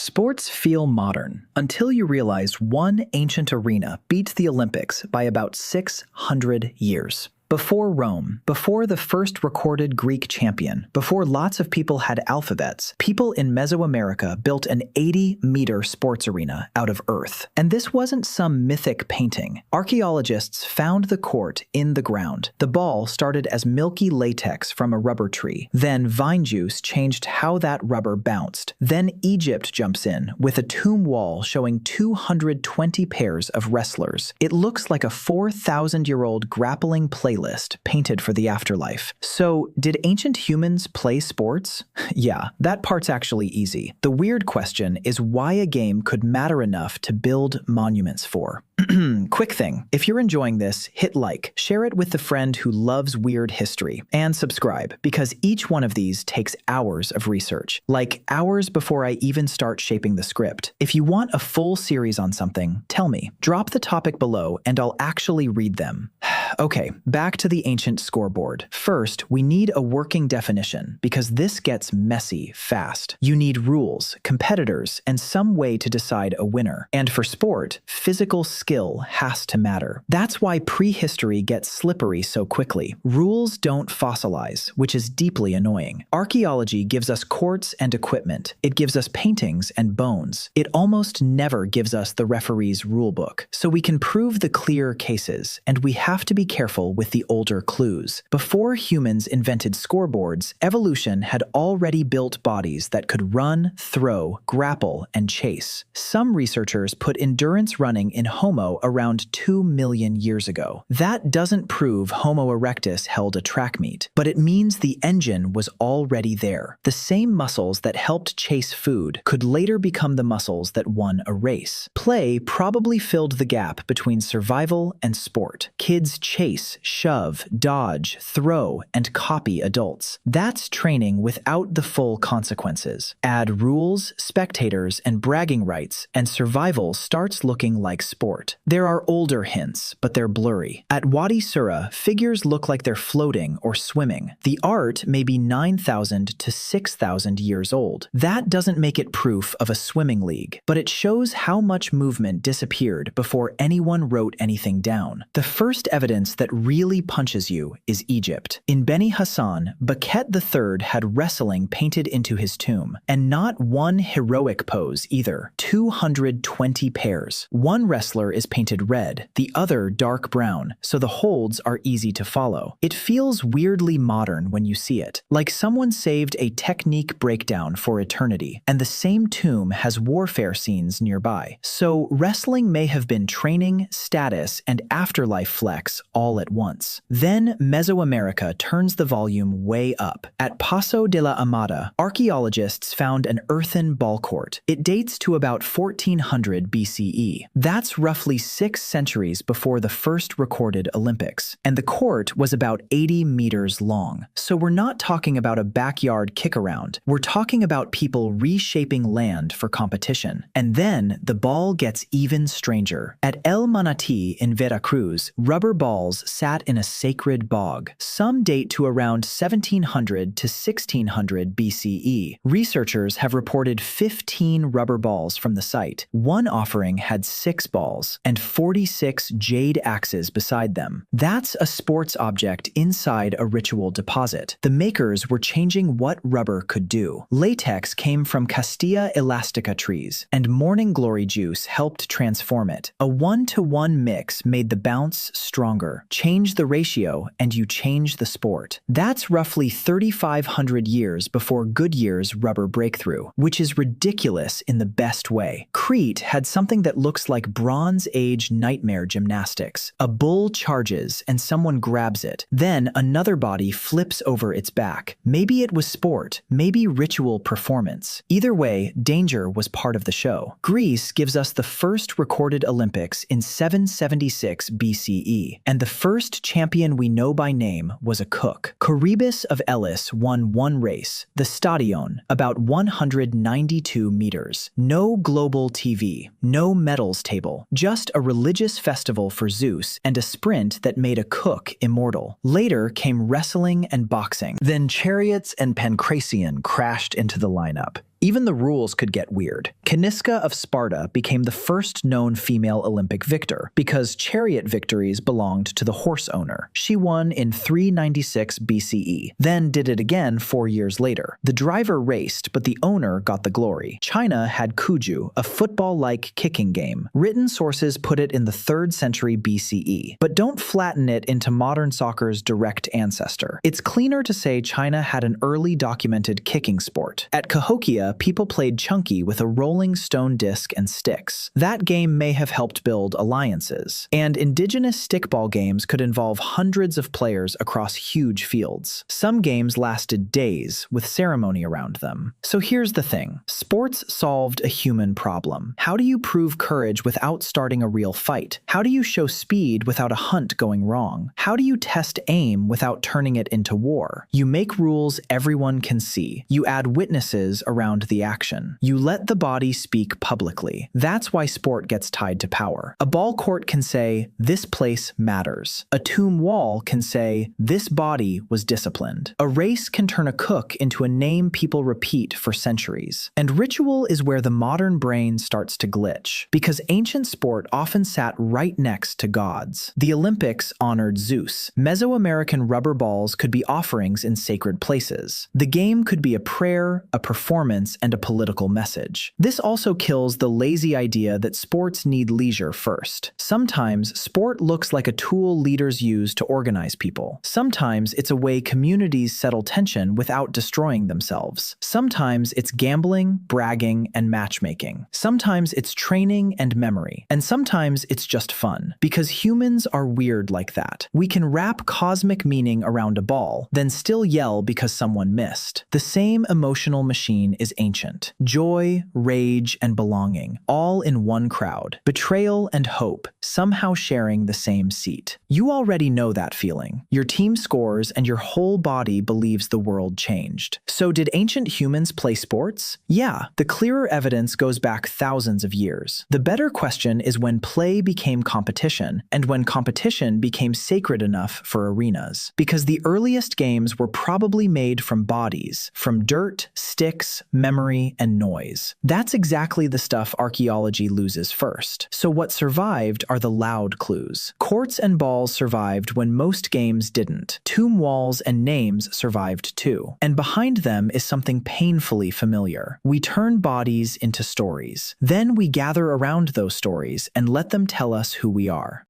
Sports feel modern until you realize one ancient arena beats the Olympics by about 600 years. Before Rome, before the first recorded Greek champion, before lots of people had alphabets, people in Mesoamerica built an 80-meter sports arena out of earth. And this wasn't some mythic painting. Archaeologists found the court in the ground. The ball started as milky latex from a rubber tree. Then vine juice changed how that rubber bounced. Then Egypt jumps in with a tomb wall showing 220 pairs of wrestlers. It looks like a 4,000-year-old grappling playlist painted for the afterlife. So, did ancient humans play sports? Yeah, that part's actually easy. The weird question is why a game could matter enough to build monuments for. Quick thing, if you're enjoying this, hit like, share it with the friend who loves weird history, and subscribe, because each one of these takes hours of research. Like hours before I even start shaping the script. If you want a full series on something, tell me. Drop the topic below and I'll actually read them. Okay, back to the ancient scoreboard. First, we need a working definition, because this gets messy fast. You need rules, competitors, and some way to decide a winner. And for sport, physical skill has to matter. That's why prehistory gets slippery so quickly. Rules don't fossilize, which is deeply annoying. Archaeology gives us courts and equipment. It gives us paintings and bones. It almost never gives us the referee's rulebook. So we can prove the clear cases, and we have to be careful with the older clues. Before humans invented scoreboards, evolution had already built bodies that could run, throw, grapple, and chase. Some researchers put endurance running in Homo around 2 million years ago. That doesn't prove Homo erectus held a track meet, but it means the engine was already there. The same muscles that helped chase food could later become the muscles that won a race. Play probably filled the gap between survival and sport. Kids chase, shove, dodge, throw, and copy adults. That's training without the full consequences. Add rules, spectators, and bragging rights, and survival starts looking like sport. There are older hints, but they're blurry. At Wadi Sura, figures look like they're floating or swimming. The art may be 9,000 to 6,000 years old. That doesn't make it proof of a swimming league, but it shows how much movement disappeared before anyone wrote anything down. The first evidence that really punches you is Egypt. In Beni Hasan, Becket III had wrestling painted into his tomb, and not one heroic pose either. 220 pairs. One wrestler is painted red, the other dark brown, so the holds are easy to follow. It feels weirdly modern when you see it, like someone saved a technique breakdown for eternity, and the same tomb has warfare scenes nearby. So wrestling may have been training, status, and afterlife flex all at once. Then Mesoamerica turns the volume way up. At Paso de la Amada, archaeologists found an earthen ballcourt. It dates to about 1400 BCE. That's roughly 6 centuries before the first recorded Olympics. And the court was about 80 meters long. So we're not talking about a backyard kick-around. We're talking about people reshaping land for competition. And then the ball gets even stranger. At El Manatí in Veracruz, rubber balls sat in a sacred bog. Some date to around 1700 to 1600 BCE. Researchers have reported 15 rubber balls from the site. One offering had 6 balls and 46 jade axes beside them. That's a sports object inside a ritual deposit. The makers were changing what rubber could do. Latex came from Castilla elastica trees, and morning glory juice helped transform it. A 1-to-1 mix made the bounce stronger. Change the ratio and you change the sport. That's roughly 3,500 years before Goodyear's rubber breakthrough, which is ridiculous in the best way. Crete had something that looks like Bronze Age nightmare gymnastics. A bull charges and someone grabs it. Then another body flips over its back. Maybe it was sport, maybe ritual performance. Either way, danger was part of the show. Greece gives us the first recorded Olympics in 776 BCE, and the first champion we know by name was a cook. Charybdis of Elis won one race, the Stadion, about 192 meters. No global TV, no medals table, just a religious festival for Zeus and a sprint that made a cook immortal. Later came wrestling and boxing. Then chariots and pancration crashed into the lineup. Even the rules could get weird. Caniska of Sparta became the first known female Olympic victor because chariot victories belonged to the horse owner. She won in 396 BCE, then did it again 4 years later. The driver raced, but the owner got the glory. China had cuju, a football-like kicking game. Written sources put it in the 3rd century BCE, but don't flatten it into modern soccer's direct ancestor. It's cleaner to say China had an early documented kicking sport. At Cahokia, people played chunky with a rolling stone disc and sticks. That game may have helped build alliances. And indigenous stickball games could involve hundreds of players across huge fields. Some games lasted days, with ceremony around them. So here's the thing. Sports solved a human problem. How do you prove courage without starting a real fight? How do you show speed without a hunt going wrong? How do you test aim without turning it into war? You make rules everyone can see. You add witnesses around the action. You let the body speak publicly. That's why sport gets tied to power. A ball court can say, "This place matters." A tomb wall can say, "This body was disciplined." A race can turn a cook into a name people repeat for centuries. And ritual is where the modern brain starts to glitch, because ancient sport often sat right next to gods. The Olympics honored Zeus. Mesoamerican rubber balls could be offerings in sacred places. The game could be a prayer, a performance, and a political message. This also kills the lazy idea that sports need leisure first. Sometimes sport looks like a tool leaders use to organize people. Sometimes it's a way communities settle tension without destroying themselves. Sometimes it's gambling, bragging, and matchmaking. Sometimes it's training and memory. And sometimes it's just fun. Because humans are weird like that. We can wrap cosmic meaning around a ball, then still yell because someone missed. The same emotional machine is ancient. Joy, rage, and belonging, all in one crowd. Betrayal and hope, somehow sharing the same seat. You already know that feeling. Your team scores and your whole body believes the world changed. So did ancient humans play sports? Yeah, the clearer evidence goes back thousands of years. The better question is when play became competition, and when competition became sacred enough for arenas. Because the earliest games were probably made from bodies, from dirt, sticks, memory, and noise. That's exactly the stuff archaeology loses first. So what survived are the loud clues. Courts and balls survived when most games didn't. Tomb walls and names survived too. And behind them is something painfully familiar. We turn bodies into stories. Then we gather around those stories and let them tell us who we are.